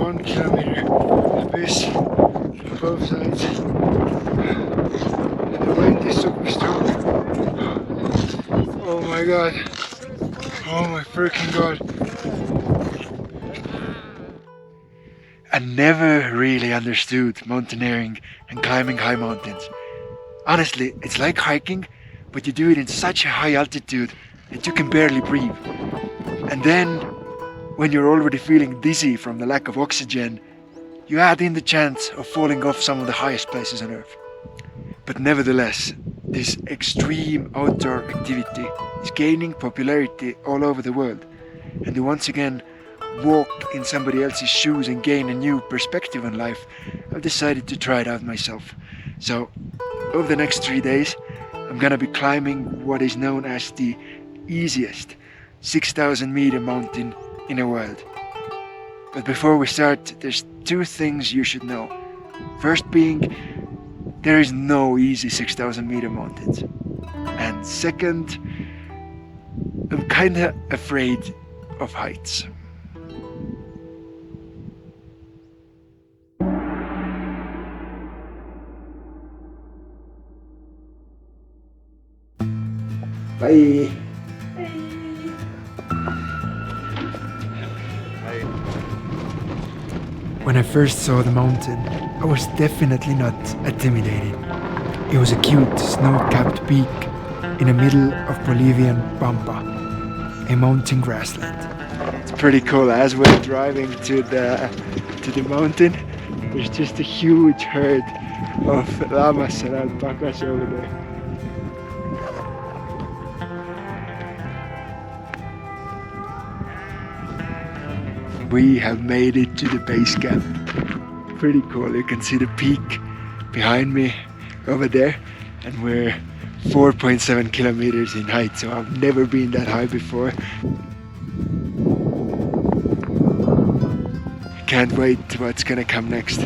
1 kilometer abyss on both sides. And the wind is super strong. Oh my god. Oh my freaking god. I never really understood mountaineering and climbing high mountains. Honestly, it's like hiking, but you do it in such a high altitude that you can barely breathe. And then, when you're already feeling dizzy from the lack of oxygen, you add in the chance of falling off some of the highest places on Earth. But nevertheless, this extreme outdoor activity is gaining popularity all over the world. And to once again walk in somebody else's shoes and gain a new perspective on life, I've decided to try it out myself. So, over the next 3 days, I'm gonna be climbing what is known as the easiest 6,000 meter mountain in the world. But before we start, there's 2 things you should know. First being, there is no easy 6,000 meter mountains. And second, I'm kinda afraid of heights. Bye! When I first saw the mountain, I was definitely not intimidated. It was a cute snow-capped peak in the middle of Bolivian Pampa, a mountain grassland. It's pretty cool. As we're driving to the mountain, there's just a huge herd of llamas and alpacas over there. We have made it to the base camp. Pretty cool. You can see the peak behind me over there, and we're 4.7 kilometers in height, so I've never been that high before. Can't wait to what's gonna come next.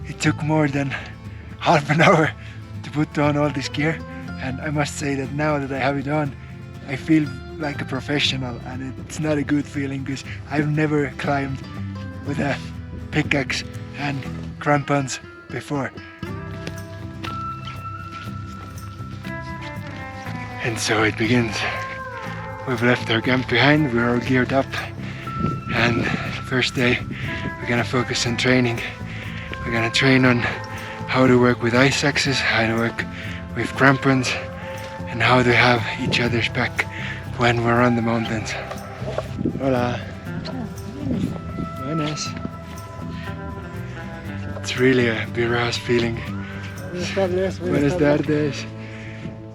It took more than half an hour to put on all this gear, and I must say that now that I have it on, I feel like a professional, and it's not a good feeling because I've never climbed with a pickaxe and crampons before. And so it begins. We've left our camp behind, we're all geared up, and first day we're gonna focus on training. We're gonna train on how to work with ice axes, how to work with crampons, and how to have each other's back when we're on the mountains. Hola. Buenas. It's really a Birras feeling. Buenas tardes.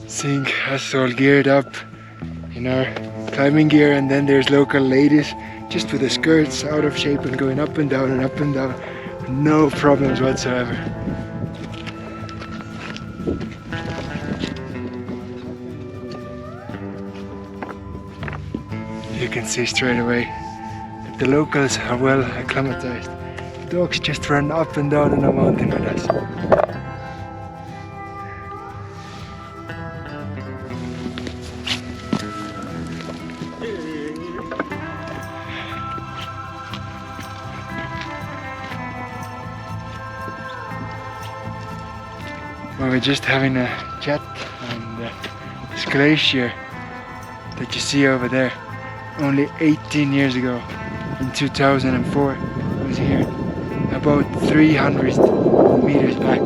Seeing us all geared up in our climbing gear, and then there's local ladies just with the skirts out of shape and going up and down and up and down. No problems whatsoever. You can see straight away that the locals are well acclimatized. The dogs just run up and down on the mountain with us. Well, we're just having a chat on this glacier that you see over there. Only 18 years ago, in 2004, I was here, about 300 meters back.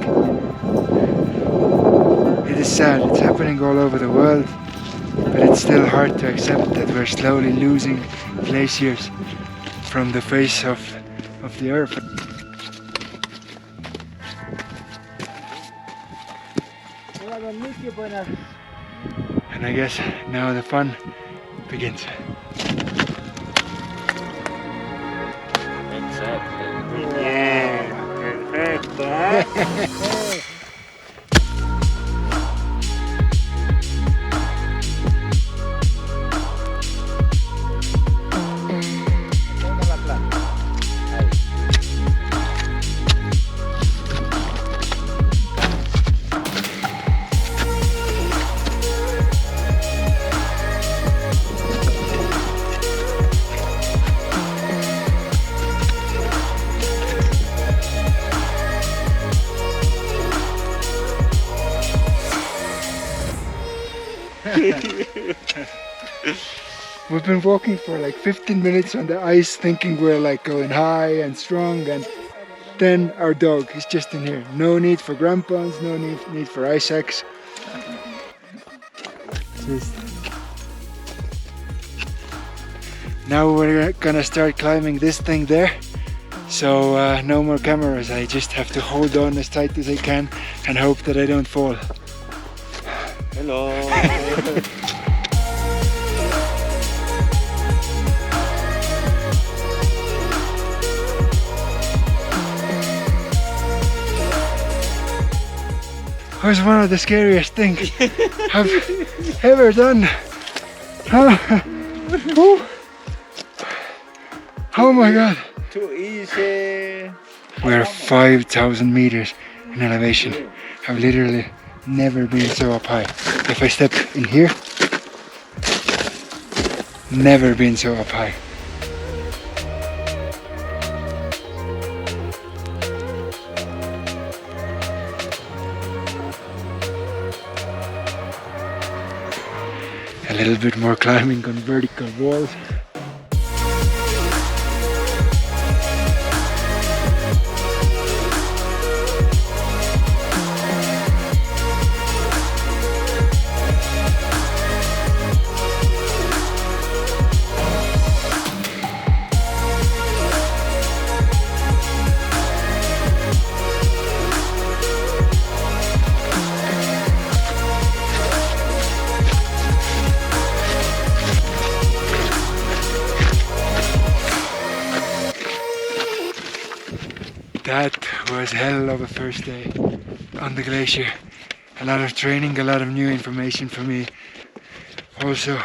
It is sad, it's happening all over the world, but it's still hard to accept that we're slowly losing glaciers from the face of the earth. And I guess now the fun begins. Yeah, perfecto. We've been walking for like 15 minutes on the ice thinking we're like going high and strong, and then our dog is just in here. No need for crampons, no need for ice axe. Just... Now we're gonna start climbing this thing there. So no more cameras, I just have to hold on as tight as I can and hope that I don't fall. Hello. It was one of the scariest things I've ever done. Oh my god. Too easy. We're 5,000 meters in elevation. I've literally never been so up high. If I step in here, never been so up high. A little bit more climbing on vertical walls. That was hell of a first day on the glacier. A lot of training, a lot of new information for me. Also,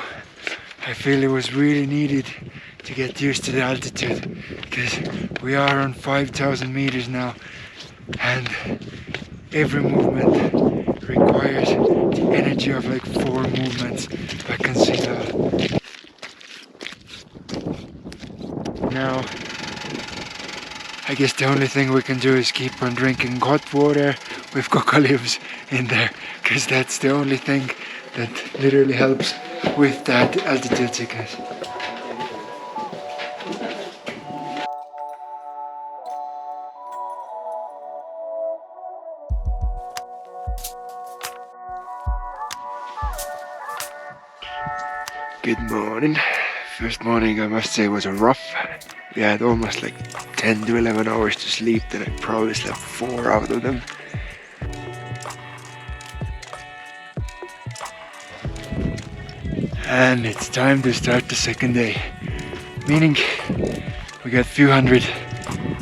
I feel it was really needed to get used to the altitude, because we are on 5,000 meters now and every movement requires the energy of like 4 movements back on sea level. Now, I guess the only thing we can do is keep on drinking hot water with coca leaves in there, because that's the only thing that literally helps with that altitude sickness. Good morning. First morning I must say was rough. We had almost like 10 to 11 hours to sleep, and I probably slept 4 out of them. And it's time to start the second day. Meaning we got a few hundred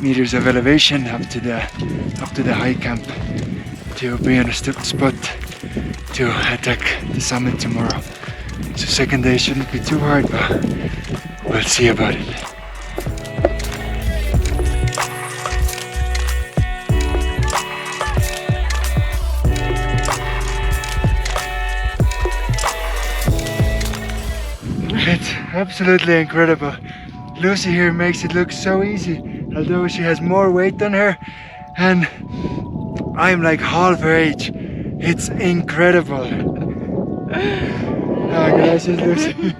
meters of elevation up to the high camp to be on a spot to attack the summit tomorrow. So second day shouldn't be too hard, but we'll see about it. It's absolutely incredible. Lucy here makes it look so easy, although she has more weight on her and I'm like half her age. It's incredible. Ah, gracias, Lucy.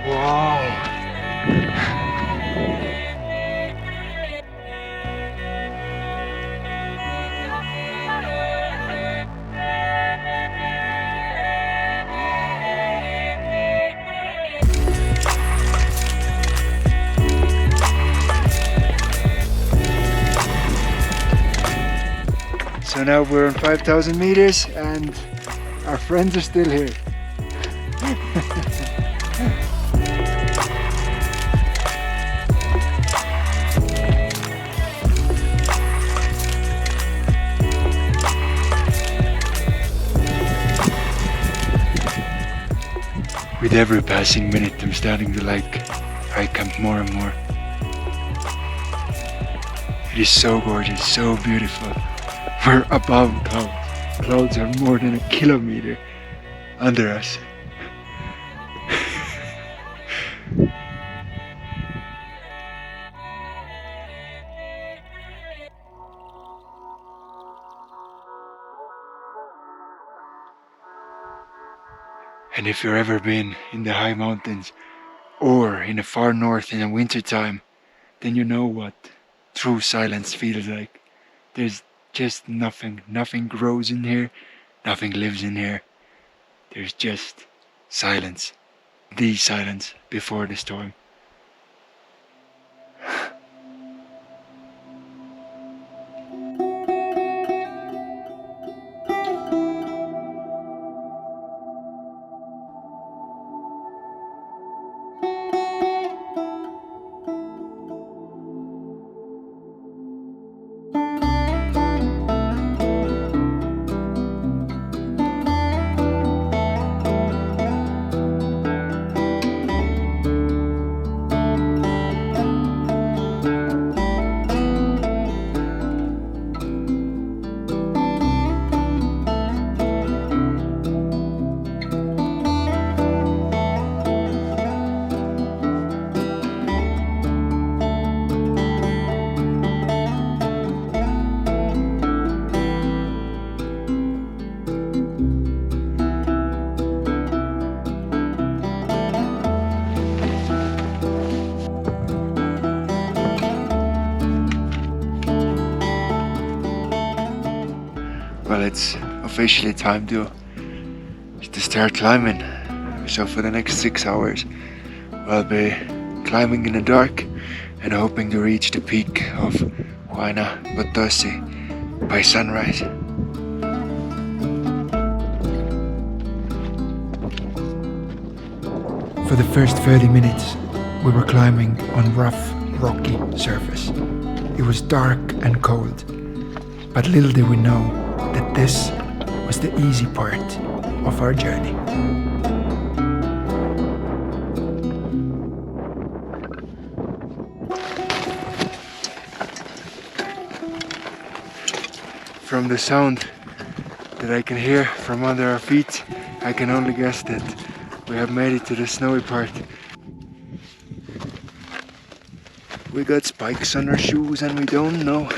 Wow. So now we're on 5,000 meters and our friends are still here. With every passing minute I'm starting to like high camp more and more. It is so gorgeous, so beautiful. We're above clouds. Clouds are more than a kilometer under us. And if you've ever been in the high mountains or in the far north in the winter time, then you know what true silence feels like. There's just nothing. Nothing grows in here. Nothing lives in here. There's just silence. The silence before the storm. Well, it's officially time to start climbing. So for the next 6 hours, I'll be climbing in the dark and hoping to reach the peak of Huayna Potosi by sunrise. For the first 30 minutes, we were climbing on rough, rocky surface. It was dark and cold, but little did we know that this was the easy part of our journey. From the sound that I can hear from under our feet, I can only guess that we have made it to the snowy part. We got spikes on our shoes and we don't know.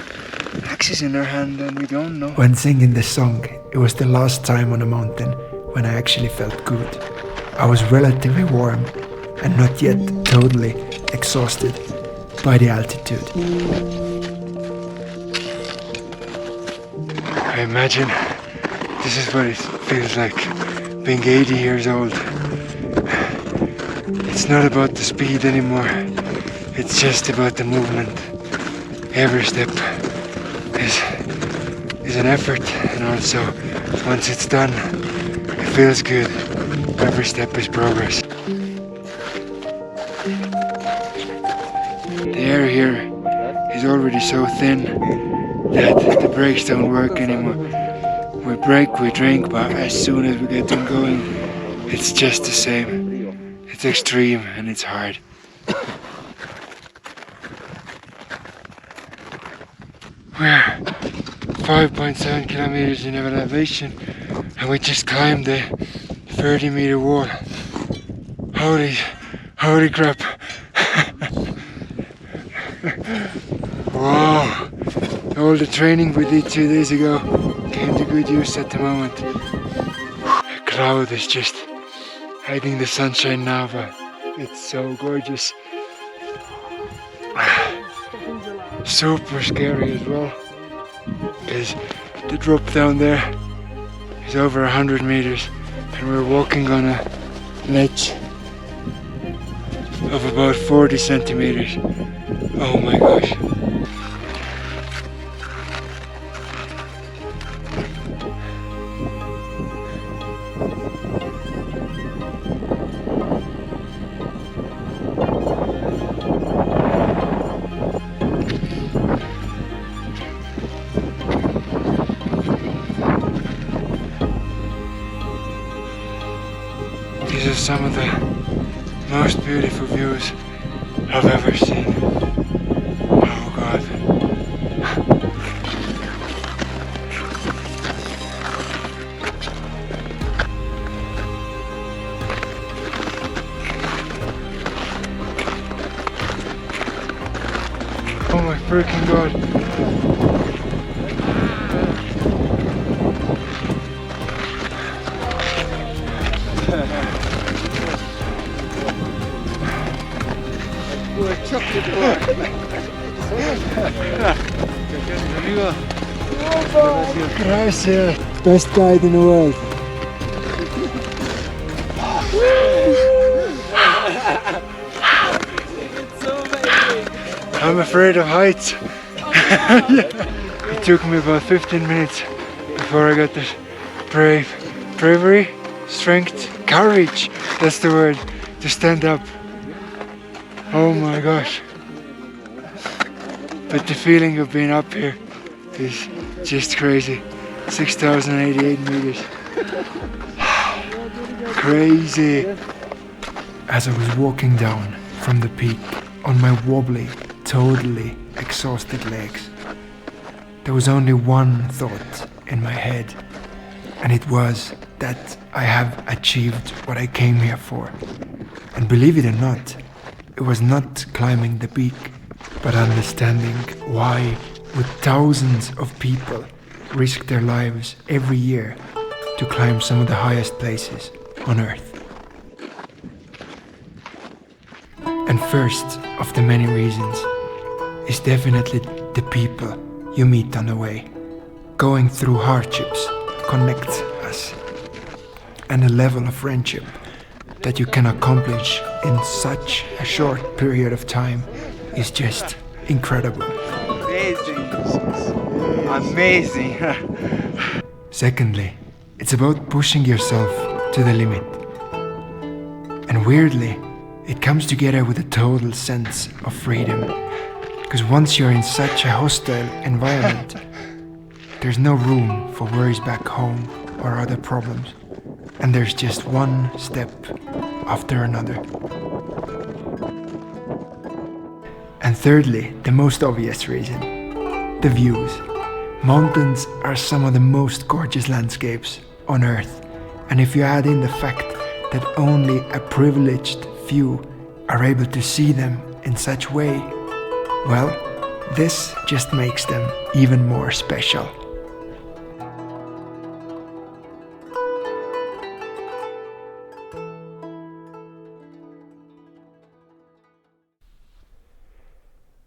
Axes in our hand and we don't know. When singing this song, it was the last time on a mountain when I actually felt good. I was relatively warm and not yet totally exhausted by the altitude. I imagine this is what it feels like being 80 years old. It's not about the speed anymore. It's just about the movement. Every step is an effort, and also once it's done, it feels good. Every step is progress. The air here is already so thin that the brakes don't work anymore. We brake, we drink, but as soon as we get them going, it's just the same. It's extreme and it's hard. We're 5.7 kilometers in elevation and we just climbed the 30-meter wall. Holy crap. Wow. All the training we did 2 days ago came to good use at the moment. The cloud is just hiding the sunshine now, but it's so gorgeous. Super scary as well, because the drop down there is over 100 meters and we're walking on a ledge of about 40 centimeters. Oh my gosh. These are some of the most beautiful views I've ever seen. Oh God. Oh my freaking God. Gracias. Best guide in the world. I'm afraid of heights. It took me about 15 minutes before I got the bravery, strength, courage, that's the word, to stand up. Oh my gosh. But the feeling of being up here is just crazy. 6,088 meters. Crazy. As I was walking down from the peak on my wobbly, totally exhausted legs, there was only one thought in my head, and it was that I have achieved what I came here for. And believe it or not, it was not climbing the peak, but understanding why would thousands of people risk their lives every year to climb some of the highest places on Earth. And first of the many reasons is definitely the people you meet on the way. Going through hardships connects us, and a level of friendship that you can accomplish in such a short period of time is just incredible. Amazing. Secondly, it's about pushing yourself to the limit. And weirdly, it comes together with a total sense of freedom. Because once you're in such a hostile environment, there's no room for worries back home or other problems. And there's just one step after another. And thirdly, the most obvious reason, the views. Mountains are some of the most gorgeous landscapes on Earth. And if you add in the fact that only a privileged few are able to see them in such way, well, this just makes them even more special.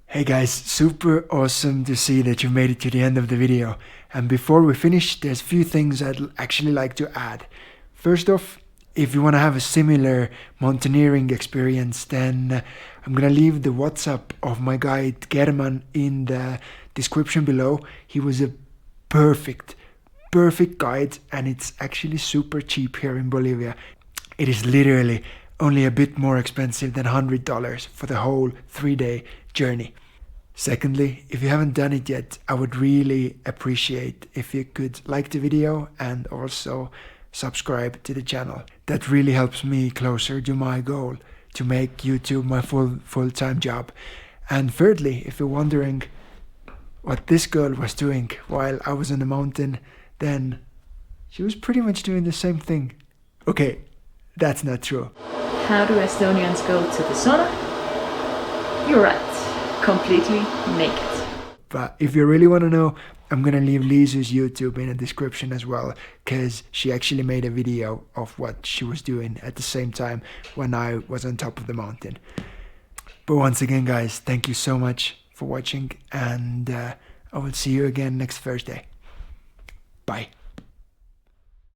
Hey guys, super awesome to see that you made it to the end of the video. And before we finish, there's a few things I'd actually like to add. First off, if you want to have a similar mountaineering experience, then I'm gonna leave the WhatsApp of my guide German in the description below. He was a perfect guide, and it's actually super cheap here in Bolivia. It is literally only a bit more expensive than $100 for the whole 3-day journey. Secondly, if you haven't done it yet, I would really appreciate if you could like the video and also subscribe to the channel. That really helps me closer to my goal to make YouTube my full-time job. And thirdly, if you're wondering what this girl was doing while I was on the mountain, then she was pretty much doing the same thing. Okay, that's not true. How do Estonians go to the sauna? You're right, completely naked. But if you really want to know, I'm gonna leave Liisu's YouTube in the description as well, because she actually made a video of what she was doing at the same time when I was on top of the mountain. But once again guys, thank you so much for watching, and I will see you again next Thursday. Bye.